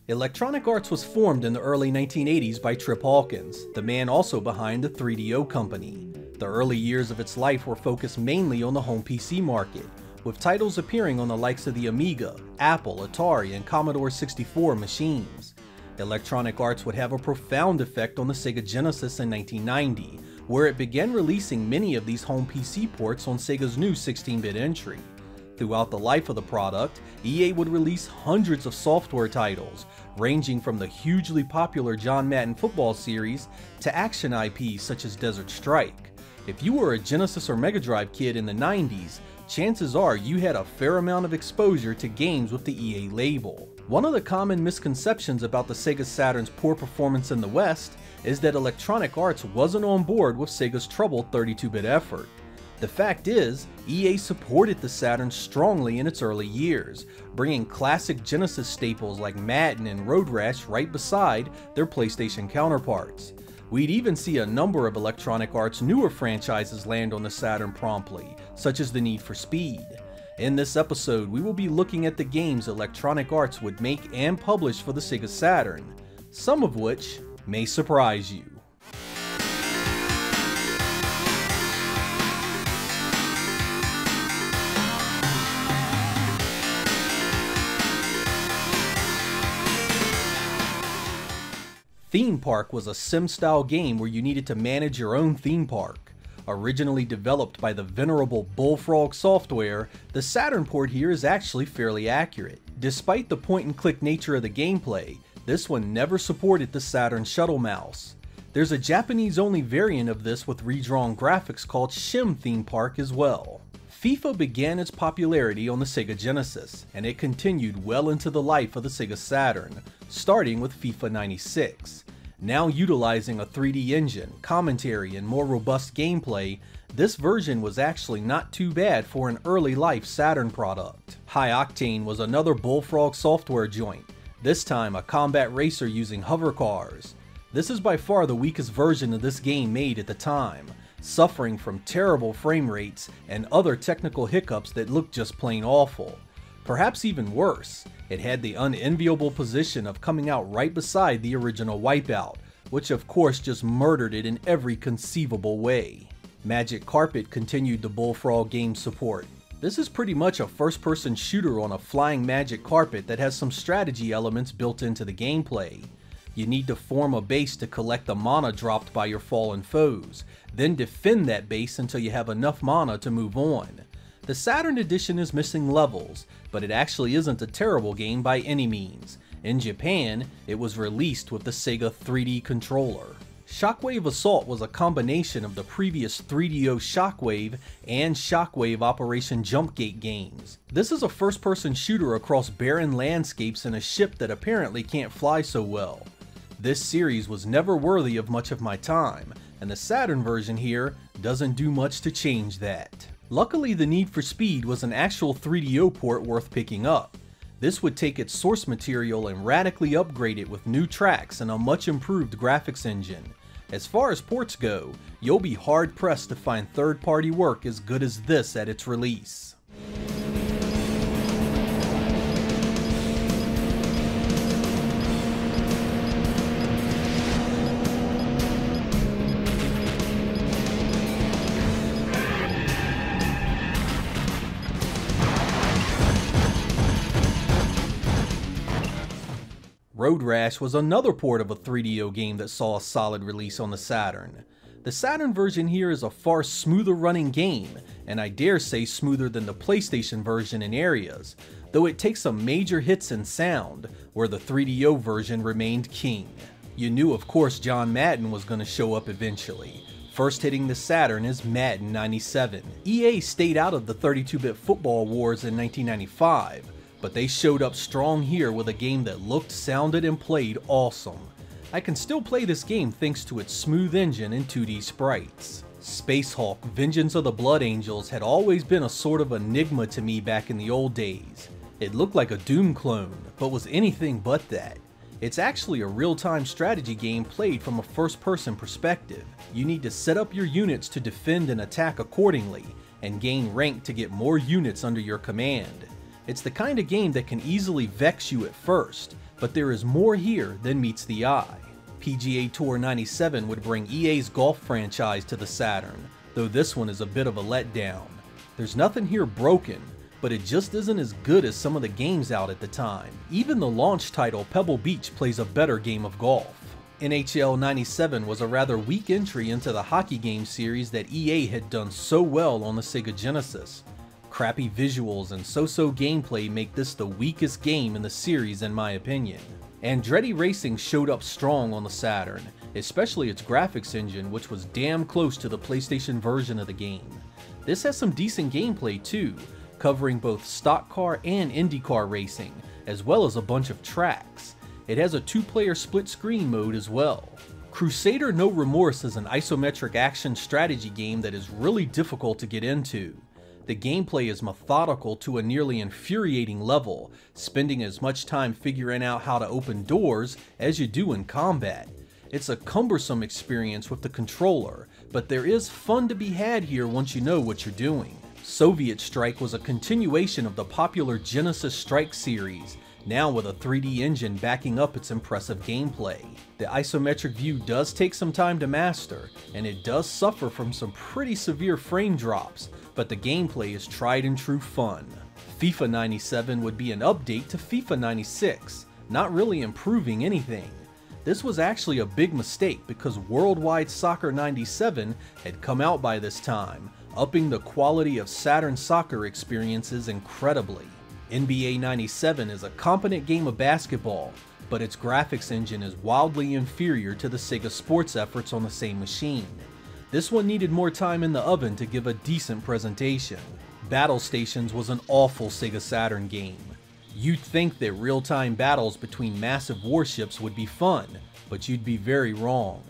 Electronic Arts was formed in the early 1980s by Trip Hawkins, the man also behind the 3DO company. The early years of its life were focused mainly on the home PC market, with titles appearing on the likes of the Amiga, Apple, Atari, and Commodore 64 machines. Electronic Arts would have a profound effect on the Sega Genesis in 1990, where it began releasing many of these home PC ports on Sega's new 16-bit entry. Throughout the life of the product, EA would release hundreds of software titles, ranging from the hugely popular John Madden football series to action IPs such as Desert Strike. If you were a Genesis or Mega Drive kid in the 90s, chances are you had a fair amount of exposure to games with the EA label. One of the common misconceptions about the Sega Saturn's poor performance in the West is that Electronic Arts wasn't on board with Sega's troubled 32-bit effort. The fact is, EA supported the Saturn strongly in its early years, bringing classic Genesis staples like Madden and Road Rash right beside their PlayStation counterparts. We'd even see a number of Electronic Arts' newer franchises land on the Saturn promptly, such as the Need for Speed. In this episode, we will be looking at the games Electronic Arts would make and publish for the Sega Saturn, some of which may surprise you. Theme Park was a sim-style game where you needed to manage your own theme park. Originally developed by the venerable Bullfrog Software, the Saturn port here is actually fairly accurate. Despite the point-and-click nature of the gameplay, this one never supported the Saturn shuttle mouse. There's a Japanese-only variant of this with redrawn graphics called Shim Theme Park as well. FIFA began its popularity on the Sega Genesis, and it continued well into the life of the Sega Saturn, starting with FIFA 96. Now utilizing a 3D engine, commentary, and more robust gameplay, this version was actually not too bad for an early life Saturn product. High Octane was another Bullfrog Software joint, this time a combat racer using hover cars. This is by far the weakest version of this game made at the time, suffering from terrible frame rates and other technical hiccups that looked just plain awful. Perhaps even worse, it had the unenviable position of coming out right beside the original Wipeout, which of course just murdered it in every conceivable way. Magic Carpet continued the Bullfrog game support. This is pretty much a first-person shooter on a flying magic carpet that has some strategy elements built into the gameplay. You need to form a base to collect the mana dropped by your fallen foes, then defend that base until you have enough mana to move on. The Saturn edition is missing levels, but it actually isn't a terrible game by any means. In Japan, it was released with the Sega 3D controller. Shockwave Assault was a combination of the previous 3DO Shockwave and Shockwave Operation Jumpgate games. This is a first-person shooter across barren landscapes in a ship that apparently can't fly so well. This series was never worthy of much of my time, and the Saturn version here doesn't do much to change that. Luckily, the Need for Speed was an actual 3DO port worth picking up. This would take its source material and radically upgrade it with new tracks and a much improved graphics engine. As far as ports go, you'll be hard-pressed to find third-party work as good as this at its release. Road Rash was another port of a 3DO game that saw a solid release on the Saturn. The Saturn version here is a far smoother running game, and I dare say smoother than the PlayStation version in areas, though it takes some major hits in sound, where the 3DO version remained king. You knew of course John Madden was going to show up eventually. First hitting the Saturn is Madden 97. EA stayed out of the 32-bit football wars in 1995, but they showed up strong here with a game that looked, sounded, and played awesome. I can still play this game thanks to its smooth engine and 2D sprites. Space Hulk, Vengeance of the Blood Angels had always been a sort of enigma to me back in the old days. It looked like a Doom clone, but was anything but that. It's actually a real-time strategy game played from a first-person perspective. You need to set up your units to defend and attack accordingly, and gain rank to get more units under your command. It's the kind of game that can easily vex you at first, but there is more here than meets the eye. PGA Tour 97 would bring EA's golf franchise to the Saturn, though this one is a bit of a letdown. There's nothing here broken, but it just isn't as good as some of the games out at the time. Even the launch title Pebble Beach plays a better game of golf. NHL 97 was a rather weak entry into the hockey game series that EA had done so well on the Sega Genesis. Crappy visuals and so-so gameplay make this the weakest game in the series in my opinion. Andretti Racing showed up strong on the Saturn, especially its graphics engine, which was damn close to the PlayStation version of the game. This has some decent gameplay too, covering both stock car and IndyCar racing, as well as a bunch of tracks. It has a 2-player split screen mode as well. Crusader No Remorse is an isometric action strategy game that is really difficult to get into. The gameplay is methodical to a nearly infuriating level, spending as much time figuring out how to open doors as you do in combat. It's a cumbersome experience with the controller, but there is fun to be had here once you know what you're doing. Soviet Strike was a continuation of the popular Genesis Strike series, now with a 3D engine backing up its impressive gameplay. The isometric view does take some time to master, and it does suffer from some pretty severe frame drops, but the gameplay is tried and true fun. FIFA 97 would be an update to FIFA 96, not really improving anything. This was actually a big mistake because Worldwide Soccer 97 had come out by this time, upping the quality of Saturn soccer experiences incredibly. NBA 97 is a competent game of basketball, but its graphics engine is wildly inferior to the Sega Sports efforts on the same machine. This one needed more time in the oven to give a decent presentation. Battle Stations was an awful Sega Saturn game. You'd think that real-time battles between massive warships would be fun, but you'd be very wrong.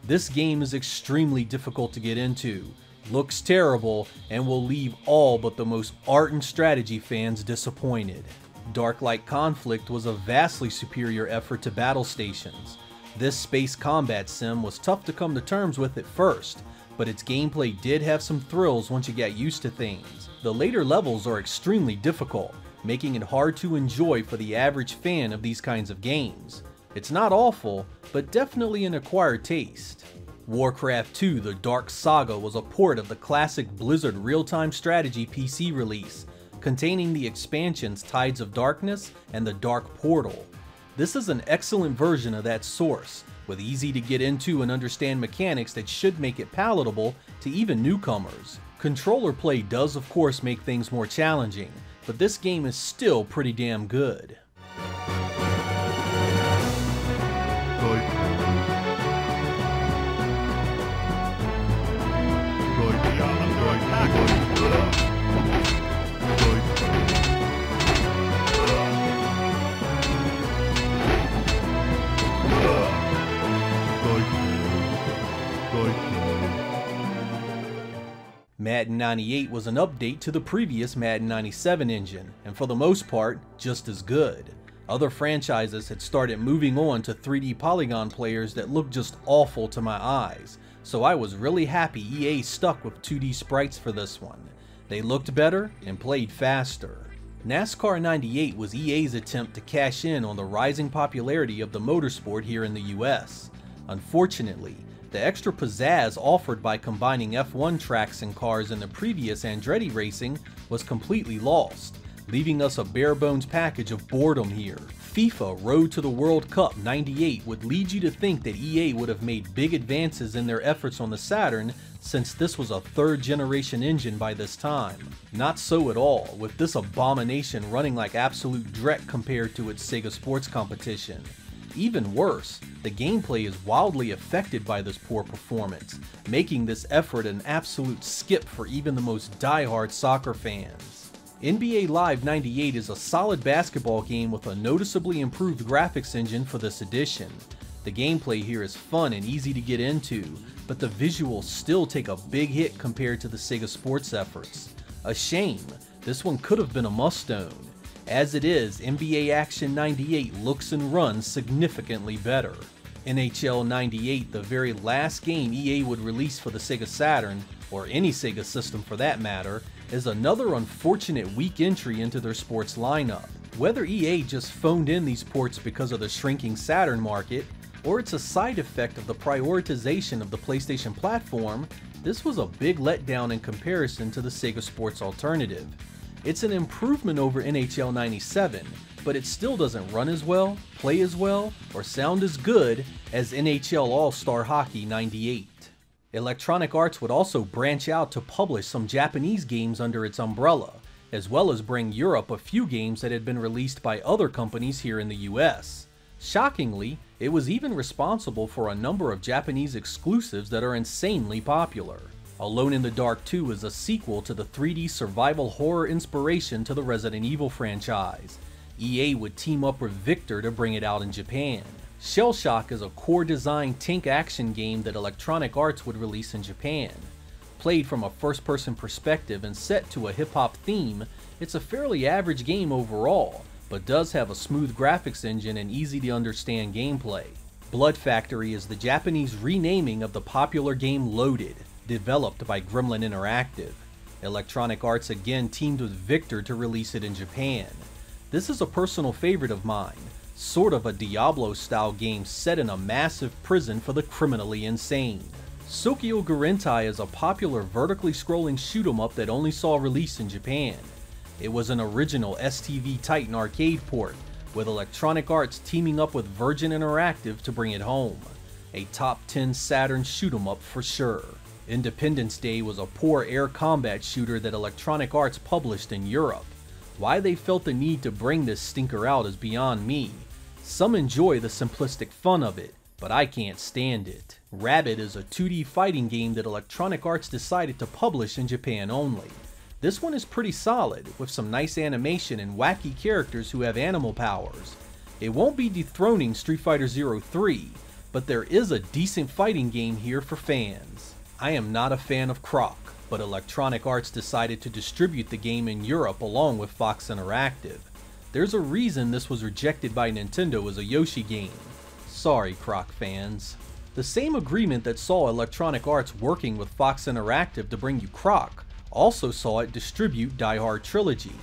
This game is extremely difficult to get into, looks terrible, and will leave all but the most ardent strategy fans disappointed. Dark-Light Conflict was a vastly superior effort to Battle Stations. This space combat sim was tough to come to terms with at first, but its gameplay did have some thrills once you got used to things. The later levels are extremely difficult, making it hard to enjoy for the average fan of these kinds of games. It's not awful, but definitely an acquired taste. Warcraft 2: The Dark Saga was a port of the classic Blizzard real-time strategy PC release, containing the expansions Tides of Darkness and The Dark Portal. This is an excellent version of that source, with easy to get into and understand mechanics that should make it palatable to even newcomers. Controller play does of course make things more challenging, but this game is still pretty damn good. Madden 98 was an update to the previous Madden 97 engine, and for the most part, just as good. Other franchises had started moving on to 3D polygon players that looked just awful to my eyes, so I was really happy EA stuck with 2D sprites for this one. They looked better and played faster. NASCAR 98 was EA's attempt to cash in on the rising popularity of the motorsport here in the US. Unfortunately, the extra pizzazz offered by combining F1 tracks and cars in the previous Andretti Racing was completely lost, leaving us a bare-bones package of boredom here. FIFA Road to the World Cup 98 would lead you to think that EA would have made big advances in their efforts on the Saturn, since this was a third-generation engine by this time. Not so at all, with this abomination running like absolute dreck compared to its Sega Sports competition. Even worse, the gameplay is wildly affected by this poor performance, making this effort an absolute skip for even the most die-hard soccer fans. NBA Live 98 is a solid basketball game with a noticeably improved graphics engine for this edition. The gameplay here is fun and easy to get into, but the visuals still take a big hit compared to the Sega Sports efforts. A shame, this one could have been a must-own. As it is, NBA Action 98 looks and runs significantly better. NHL 98, the very last game EA would release for the Sega Saturn, or any Sega system for that matter, is another unfortunate weak entry into their sports lineup. Whether EA just phoned in these ports because of the shrinking Saturn market, or it's a side effect of the prioritization of the PlayStation platform, this was a big letdown in comparison to the Sega Sports alternative. It's an improvement over NHL 97, but it still doesn't run as well, play as well, or sound as good as NHL All-Star Hockey 98. Electronic Arts would also branch out to publish some Japanese games under its umbrella, as well as bring Europe a few games that had been released by other companies here in the US. Shockingly, it was even responsible for a number of Japanese exclusives that are insanely popular. Alone in the Dark 2 is a sequel to the 3D survival horror inspiration to the Resident Evil franchise. EA would team up with Victor to bring it out in Japan. Shell Shock is a core design tank action game that Electronic Arts would release in Japan. Played from a first-person perspective and set to a hip-hop theme, it's a fairly average game overall, but does have a smooth graphics engine and easy-to-understand gameplay. Blood Factory is the Japanese renaming of the popular game Loaded, developed by Gremlin Interactive. Electronic Arts again teamed with Victor to release it in Japan. This is a personal favorite of mine, sort of a Diablo-style game set in a massive prison for the criminally insane. Sokyo Gurentai is a popular vertically scrolling shoot-'em-up that only saw release in Japan. It was an original STV Titan arcade port, with Electronic Arts teaming up with Virgin Interactive to bring it home. A top 10 Saturn shoot-'em-up for sure. Independence Day was a poor air combat shooter that Electronic Arts published in Europe. Why they felt the need to bring this stinker out is beyond me. Some enjoy the simplistic fun of it, but I can't stand it. Rabbit is a 2D fighting game that Electronic Arts decided to publish in Japan only. This one is pretty solid, with some nice animation and wacky characters who have animal powers. It won't be dethroning Street Fighter 03, but there is a decent fighting game here for fans. I am not a fan of Croc, but Electronic Arts decided to distribute the game in Europe along with Fox Interactive. There's a reason this was rejected by Nintendo as a Yoshi game. Sorry, Croc fans. The same agreement that saw Electronic Arts working with Fox Interactive to bring you Croc also saw it distribute Die Hard Trilogy.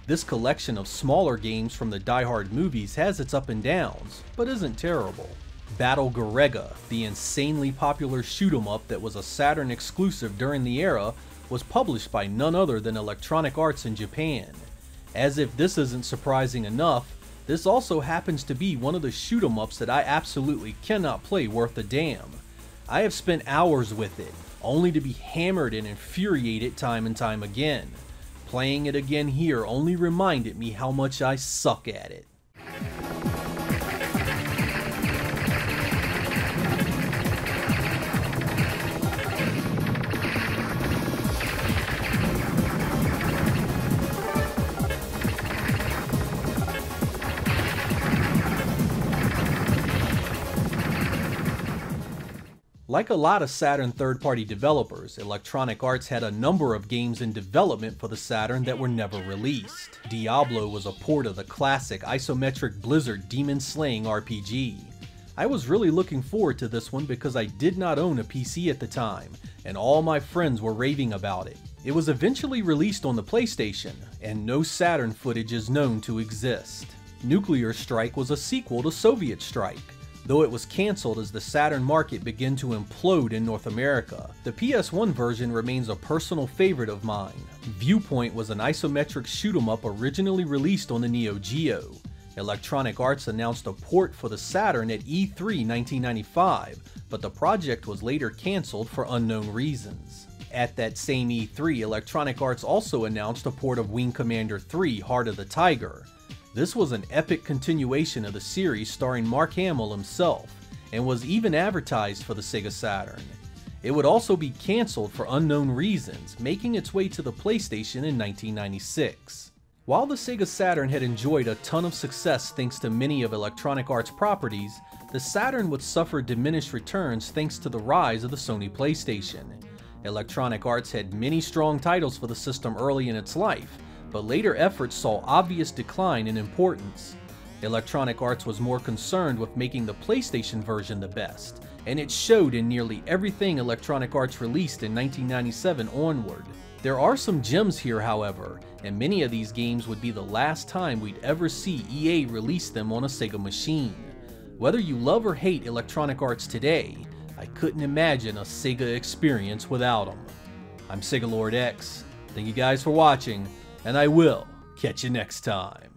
This collection of smaller games from the Die Hard movies has its up and downs, but isn't terrible. Battle Garega, the insanely popular shoot-'em-up that was a Saturn exclusive during the era, was published by none other than Electronic Arts in Japan. As if this isn't surprising enough, this also happens to be one of the shoot-'em-ups that I absolutely cannot play worth a damn. I have spent hours with it, only to be hammered and infuriated time and time again. Playing it again here only reminded me how much I suck at it. Like a lot of Saturn third-party developers, Electronic Arts had a number of games in development for the Saturn that were never released. Diablo was a port of the classic isometric Blizzard demon-slaying RPG. I was really looking forward to this one because I did not own a PC at the time, and all my friends were raving about it. It was eventually released on the PlayStation, and no Saturn footage is known to exist. Nuclear Strike was a sequel to Soviet Strike, though it was cancelled as the Saturn market began to implode in North America. The PS1 version remains a personal favorite of mine. Viewpoint was an isometric shoot-'em-up originally released on the Neo Geo. Electronic Arts announced a port for the Saturn at E3 1995, but the project was later cancelled for unknown reasons. At that same E3, Electronic Arts also announced a port of Wing Commander 3: Heart of the Tiger. This was an epic continuation of the series starring Mark Hamill himself, and was even advertised for the Sega Saturn. It would also be cancelled for unknown reasons, making its way to the PlayStation in 1996. While the Sega Saturn had enjoyed a ton of success thanks to many of Electronic Arts' properties, the Saturn would suffer diminished returns thanks to the rise of the Sony PlayStation. Electronic Arts had many strong titles for the system early in its life, but later efforts saw obvious decline in importance. Electronic Arts was more concerned with making the PlayStation version the best, and it showed in nearly everything Electronic Arts released in 1997 onward. There are some gems here, however, and many of these games would be the last time we'd ever see EA release them on a Sega machine. Whether you love or hate Electronic Arts today, I couldn't imagine a Sega experience without them. I'm Sega Lord X. Thank you guys for watching, and I will catch you next time.